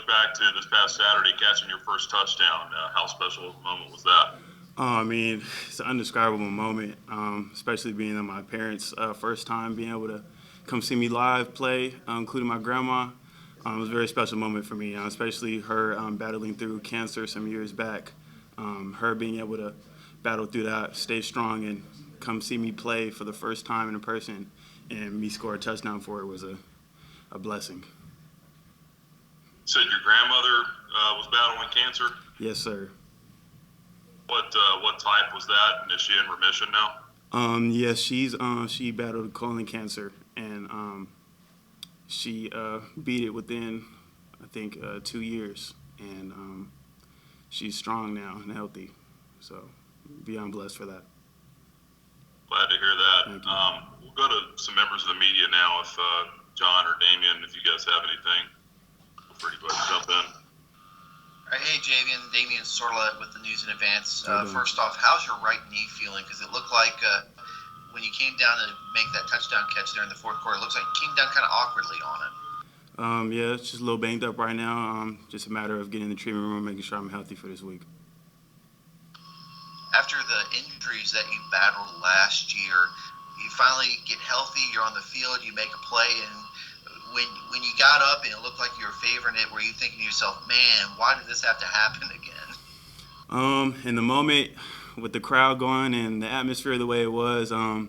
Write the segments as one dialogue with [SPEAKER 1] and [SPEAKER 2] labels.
[SPEAKER 1] look back to this past Saturday, catching your first touchdown, how special of a moment was that?
[SPEAKER 2] I mean, it's an undescribable moment, especially being my parents' first time being able to come see me live play, including my grandma. It was a very special moment for me, especially her battling through cancer some years back. Her being able to battle through that, stay strong, and come see me play for the first time in person, and me score a touchdown for it was a blessing.
[SPEAKER 1] You said your grandmother was battling cancer.
[SPEAKER 2] Yes, sir.
[SPEAKER 1] What type was that, and is she in remission now?
[SPEAKER 2] Yes, she battled colon cancer, and she beat it within, I think, 2 years, and she's strong now and healthy. So, beyond blessed for that.
[SPEAKER 1] Glad to hear that.
[SPEAKER 2] Thank you.
[SPEAKER 1] We'll go to some members of the media now. If John or Damien, if you guys have anything, feel free to go ahead and jump in.
[SPEAKER 3] Hey, Jaivian, Damien Sorla with the news in advance.
[SPEAKER 2] How you doing?
[SPEAKER 3] First off, how's your right knee feeling? Because it looked like when you came down to make that touchdown catch there in the fourth quarter, it looks like you came down kind of awkwardly on it.
[SPEAKER 2] Yeah, it's just a little banged up right now. Just a matter of getting in the treatment room, making sure I'm healthy for this week.
[SPEAKER 3] After the injuries that you battled last year, you finally get healthy, you're on the field, you make a play, and when you got up and it looked like you were favoring it, were you thinking to yourself, man, why did this have to happen again?
[SPEAKER 2] In the moment, with the crowd going and the atmosphere the way it was, I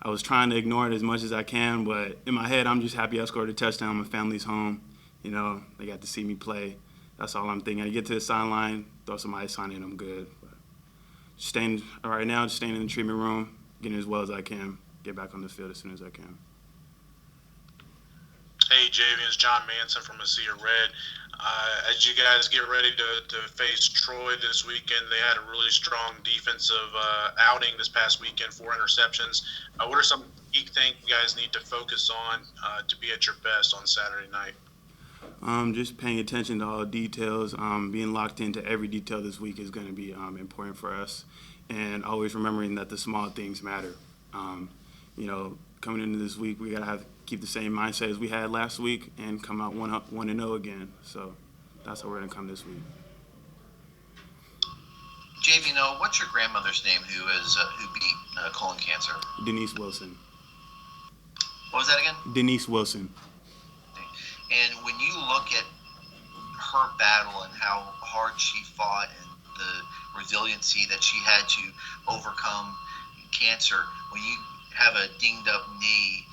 [SPEAKER 2] was trying to ignore it as much as I can, but in my head, I'm just happy I scored a touchdown. My family's home. You know, they got to see me play. That's all I'm thinking. I get to the sideline, throw some ice on it, I'm good. But right now, just staying in the treatment room, getting as well as I can, get back on the field as soon as I can.
[SPEAKER 4] Hey, Jaivian, it's John Manson from Mesilla Red. As you guys get ready to face Troy this weekend, they had a really strong defensive outing this past weekend, 4 interceptions. What are some key things you guys need to focus on to be at your best on Saturday night?
[SPEAKER 2] Just paying attention to all the details, being locked into every detail this week is going to be important for us, and always remembering that the small things matter. Coming into this week, we got to keep the same mindset as we had last week and come out 1-0 again. So that's how we're going to come this week.
[SPEAKER 3] Jaivian, what's your grandmother's name who beat colon cancer?
[SPEAKER 2] Denise Wilson.
[SPEAKER 3] What was that again?
[SPEAKER 2] Denise Wilson.
[SPEAKER 3] And when you look at her battle and how hard she fought and the resiliency that she had to overcome cancer, when you have a dinged up knee,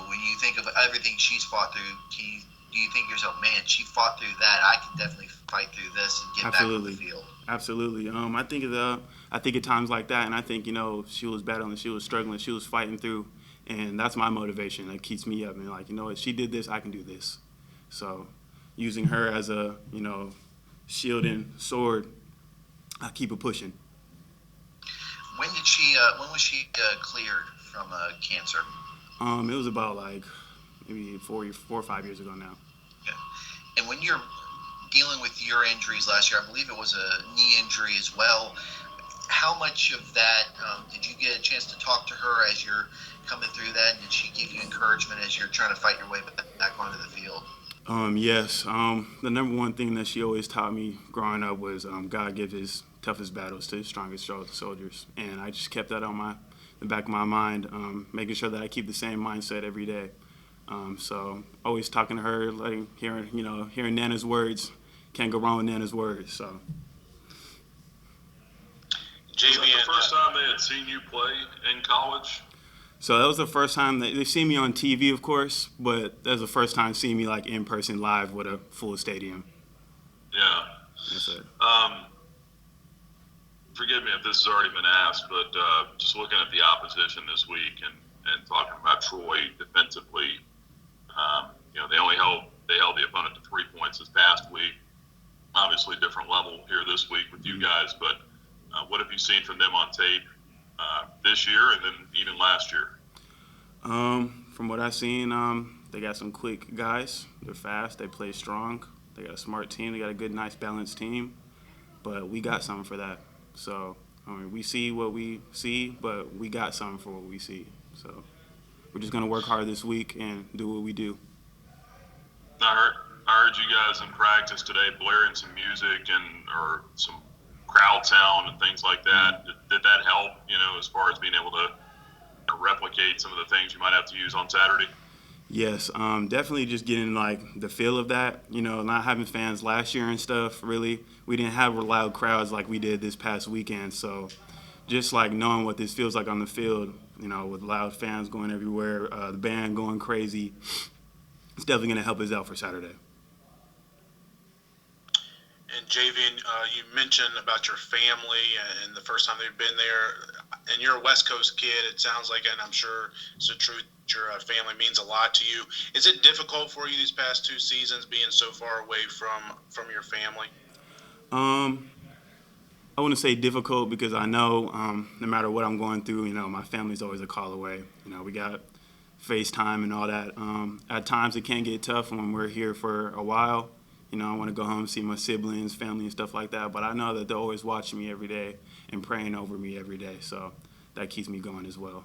[SPEAKER 3] when you think of everything she's fought through, do you think to yourself, man, she fought through that, I can definitely fight through this and get
[SPEAKER 2] Absolutely.
[SPEAKER 3] back on the field?
[SPEAKER 2] Absolutely. I think at times like that, and I think she was battling, she was struggling, she was fighting through, and that's my motivation. That keeps me up. And what, she did this, I can do this. So, using her as a shield and sword, I keep it pushing.
[SPEAKER 3] When was she cleared from cancer?
[SPEAKER 2] It was about maybe 4 or 5 years ago now.
[SPEAKER 3] Yeah. And when you're dealing with your injuries last year, I believe it was a knee injury as well. How much of that did you get a chance to talk to her as you're coming through that? Did she give you encouragement as you're trying to fight your way back onto the field?
[SPEAKER 2] Yes. The number one thing that she always taught me growing up was God gives his toughest battles to his strongest soldiers, and I just kept that on the back of my mind, making sure that I keep the same mindset every day. So always talking to her, hearing Nana's words. Can't go wrong with Nana's words. So.
[SPEAKER 1] Was that the first time they had seen you play in college?
[SPEAKER 2] So that was the first time they've seen me on TV, of course, but that was the first time seeing me in person live with a full stadium.
[SPEAKER 1] Yeah.
[SPEAKER 2] Yes, sir.
[SPEAKER 1] Forgive me if this has already been asked, but just looking at the opposition this week and talking about Troy defensively, they held the opponent to 3 points this past week. Obviously, different level here this week with you guys, but what have you seen from them on tape this year and then even last year?
[SPEAKER 2] From what I've seen, they got some quick guys. They're fast. They play strong. They got a smart team. They got a good, nice, balanced team. But we got something for that. So, we see what we see, but we got something for what we see. So, we're just going to work hard this week and do what we do.
[SPEAKER 1] All I heard you guys in practice today blaring some music or some crowd sound and things like that. Did that help, as far as being able to replicate some of the things you might have to use on Saturday?
[SPEAKER 2] Yes, definitely just getting like the feel of that. Not having fans last year and stuff. Really, we didn't have loud crowds like we did this past weekend. So, just like knowing what this feels like on the field, with loud fans going everywhere, the band going crazy, it's definitely going to help us out for Saturday.
[SPEAKER 4] And Javian, you mentioned about your family and the first time they've been there. And you're a West Coast kid, it sounds like, and I'm sure it's the truth. Your family means a lot to you. Is it difficult for you these past 2 seasons being so far away from your family?
[SPEAKER 2] I wouldn't say difficult because I know no matter what I'm going through, my family's always a call away. We got FaceTime and all that. At times it can get tough when we're here for a while. I want to go home, see my siblings, family, and stuff like that. But I know that they're always watching me every day and praying over me every day. So that keeps me going as well.